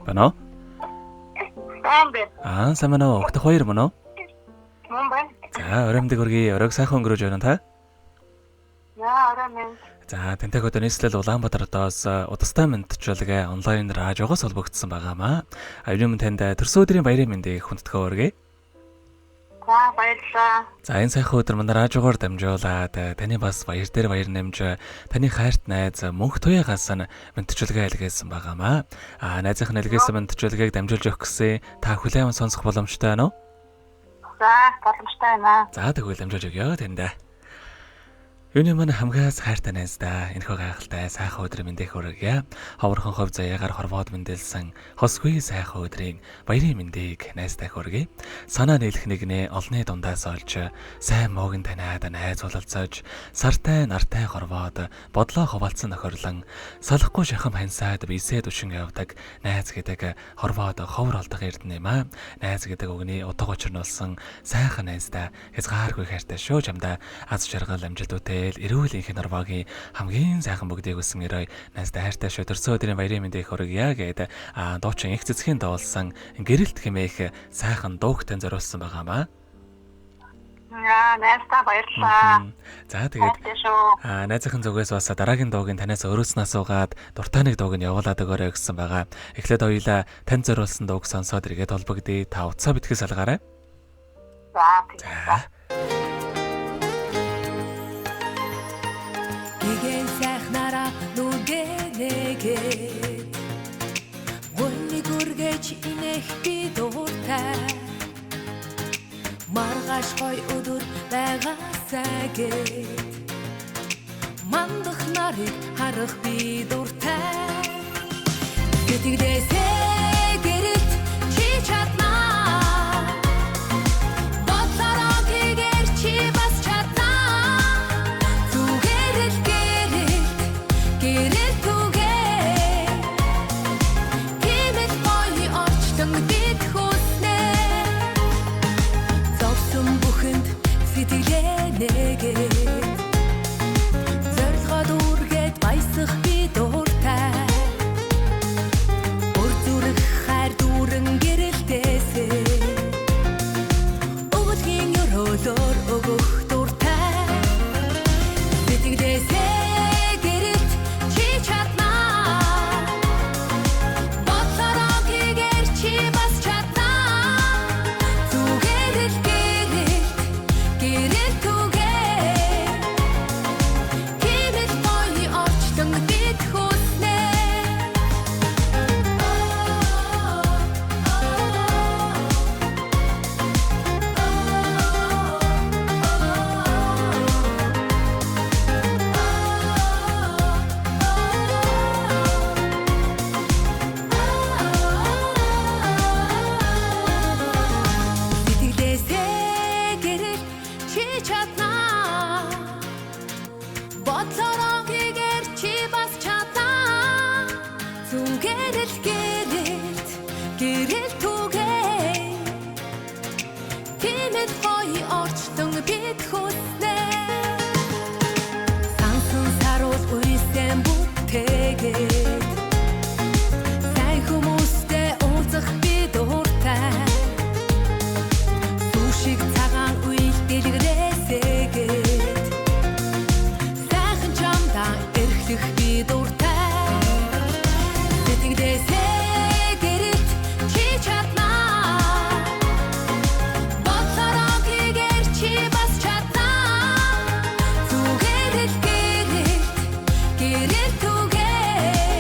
Байна уу? Сайн Сайн байна уу? Өгтөх хоёр мөн үү? байна. За, өрөөмдөг өргөе. Өрөөг сайхан өнгөрөөж байна та? Орой минь. За, тэнтэй өдөр нийслэл Улаанбаатартаас удастай мэдчилгээ онлайн радиогоос холбогдсон байгаамаа. Аюун танд төрсөн өдрийн баярын мэндийг хүндэтгэн өргөе. За баярлалаа. За, энэ сайхан өдөр манай радиогоор дамжуулаад таны бас баяр дээр баяр нэмж таны хайрт найз мөнх туяагаас нь мэдчилгээ илгээсэн байгаамаа. Найзынх нь илгээсэн мэдчилгээг дамжуулж өгөх гэсэн та хүлээн сонсох боломжтой байна уу? За боломжтой байна. За, тэгвэл дамжуулж өгье тэндээ. Юуны маань хамгаас хайртай найздаа энэхүү гайхалтай сайхан өдрийн мэндийг хүргье. Ховорхон хов заяагаар хорвоод мэндэлсэн хосгүй сайхан өдрийн баярын мэндийг найздаа хүргье. Санаа нийлэх нэгнээ олны дундаас олж сайн муугийн таниад найз уулзаж сартай нартай хорвоод бодлоо хуваалцсан нөхөрлөн салахгүй шахам хансаад бисэд өшин явдаг найз гэдэг хорвоод ховор олдох эрдэнэ маа. Найз гэдэг үгний утга учир нь болсон сайхан найздаа хязгааргүй хайртай шүү чамда аз жаргал амжилтуудтай эрүүл инхэн норвогийн хамгийн сайхан бүгдийг өссөн өрөө найздаа хайртай шүү төрсөн өдрийн баярын мэндийг хүргье гэдэг дуучин их цэцгийн дуулсан гэрэлт хэмээх сайхан дуугтэн зориулсан байгаамаа. Найстаа баярлалаа. За тэгээд найзынхын зүгээс бас дараагийн дуугийн танаас өрөөснөө асуугаад дуртайныг дууг нь явуулаад өгөөрэй гэсэн байгаа. Эхлээд хоёулаа тань зориулсан дууг сонсоод эргээд холбогдъё. Та утсаа битгий салгаарай. За. Гэгэн сайхнараа нүгэнэгээ Гүнний гүргэж инэх би дуртай Маргааш гой өдөр байгаасаа гээд Мандах нарыг харах би дуртай Гэтэгдээсээ гэрэлт чи чаднаа Бодлороо тэгэр чи бас чаднаа Зүгээрэл гэрэлт түгээ Хэмэл гоё орчтон бид хүснэ Зовсон бүхэнд сэтгэлээ нэгээд Зорилгоо дүүргээд баясах би дуртай Ур зүрх хайр дүүрэн гэрэлтээсээ Өвөлгийн өрөөлөөр өгөх дуртай Сэтгэлээсээ гэрэлт чи чаднаа Бодлороо тэгэр чи бас чаднаа Зүгээрэл гэрэлт түгээ Хэмэл гоё орчтон бид хүснэ Сэтгэлээсээ гэрэл чи чаднаа Бодлороо тэгэр чи бас чаднаа Зүгээрэл гэрэлт түгээ Хэмэл гоё орчтон бид хүснэ Сансан саруул уйсэн бүтээгээд Сайн хүмүүстэй уулзах би дуртай Сүшиг цагаан үйл дэлгэрээсээгээд Сайхан чамдаа эрхлэх би дуртай Сэтгэлээсээ гэрэлт чи чаднаа Бодлороо тэгэр чи бас чаднаа Зүгээрэл гэрэлт түгээ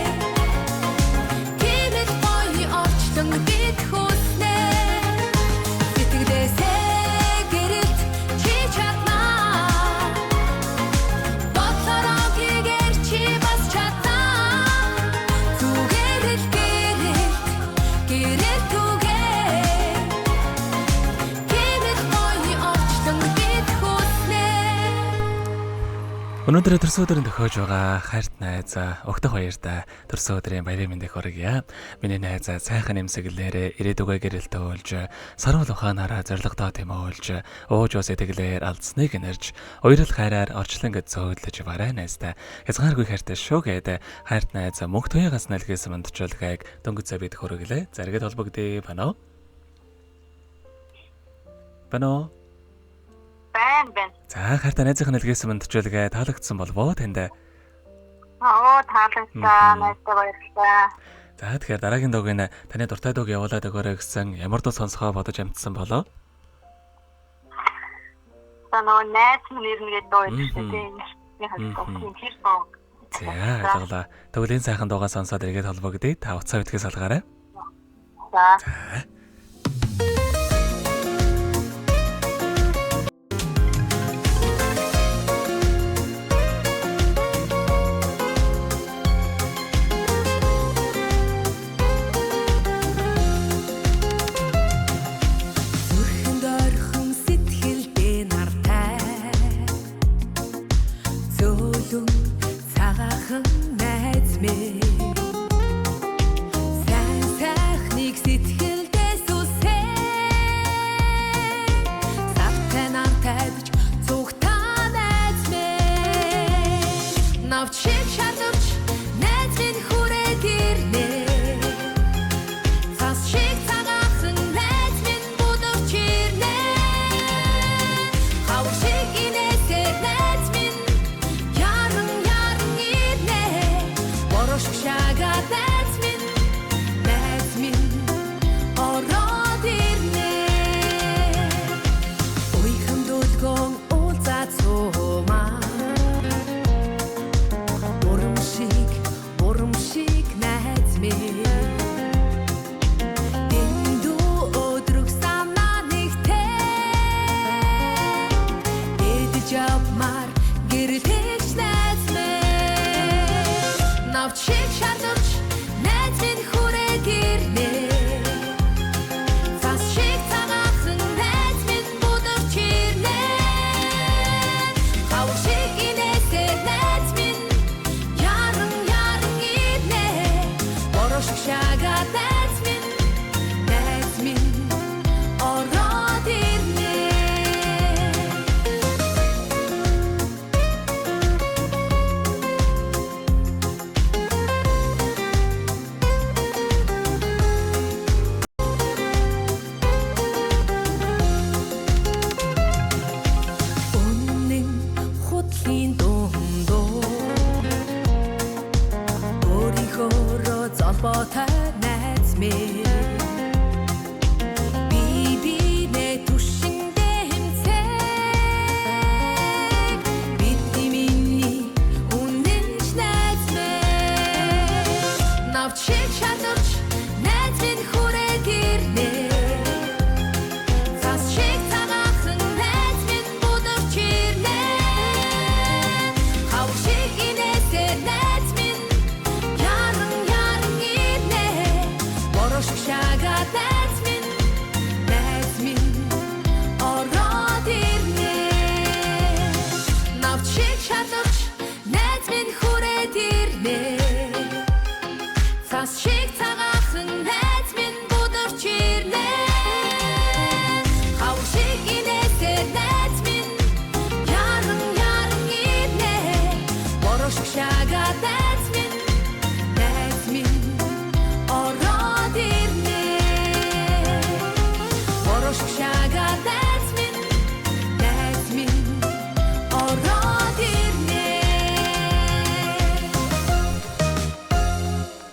Өнөөдөр төрсөн өдрийн төхөөж байгаа хайрт найз өгтөх баяртай төрсөн өдрийн баярын мэндийг хүргье. Миний найз сайхан нэмсэглээрээ ирээдүгөө гэрэлтэ өөлж, саруул ухаанаараа зоригтой тэмүүлж, ууж ус итгэлээр алдсныг нэрж, уярал хайраар орчлон гэж зөөдлөж барай найзтай. Хязгааргүй хайртай шүү гэдэг хайрт найз мөнх туягаас нэлгээсэн мандчуулгыг дөнгөж цавид хүргэлээ. Заргэд холбогдъё байна уу? Бано. Бэн. За хайртай найзын нэлгээсэн мандчуулгаа таалагдсан болов уу танд? Таалагдлаа, найзтай баярлалаа. За тэгэхээр дараагийн дуугийн таны дуртай дууг явуулаад өгөөрэй гэсэн ямар дуу сонсохоо бодож амтсан болоо? Санаа найз нэрнгээ дуу ихтэй тэр дуу. За ойлголаа. Тэгвэл энэ сайхан дуугаа сонсоод эргээд холбогдъё. Та уцаа битгээс салгаарай. За.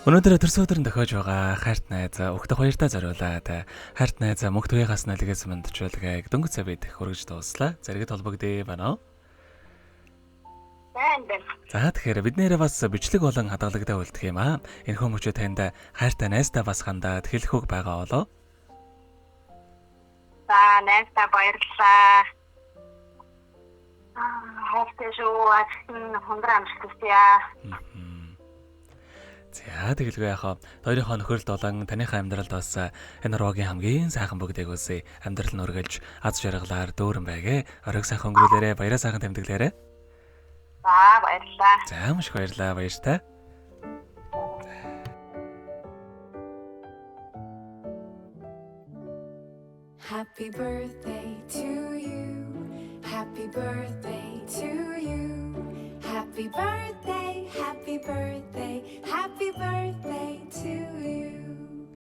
Өнөөдөр төрсөн өдрөнд тохиож байгаа хайрт найз өгтөх баяртай зориулаад хайрт найз мөнх туягаас нэлгээсэн мандчуулгыг дөнгөж цавид хүргэж дууслаа. Заргэд холбогдъё байна уу? Бэн. За тэгэхээр бид нэрээ бас бичлэг болон хадгалагтай үлдэх юм аа. Энэ хүмүүчээ танд хайртай найзтай бас хандаад хэлэх үг байгаа болоо. За, найзтай баярлалаа. Хайртай шүү. Ажил хондроо амжилттай. За тэгэлгүй яхаа хоёрынхоо нөхөрлөлд болон таныхаа амьдралд бас энэ рогийн хамгийн сайхан бүгдийг үсэ амьдрал нь өргөлж аз жаргалаар дүүрэн байгээ. Оройг сайхан өнгөрүүлээрэ, баяраа сайхан тэмдэглээрэ. За баярлалаа. За маш их баярлалаа. Баяртай. Happy birthday to you. Happy birthday to you. Happy birthday, happy birthday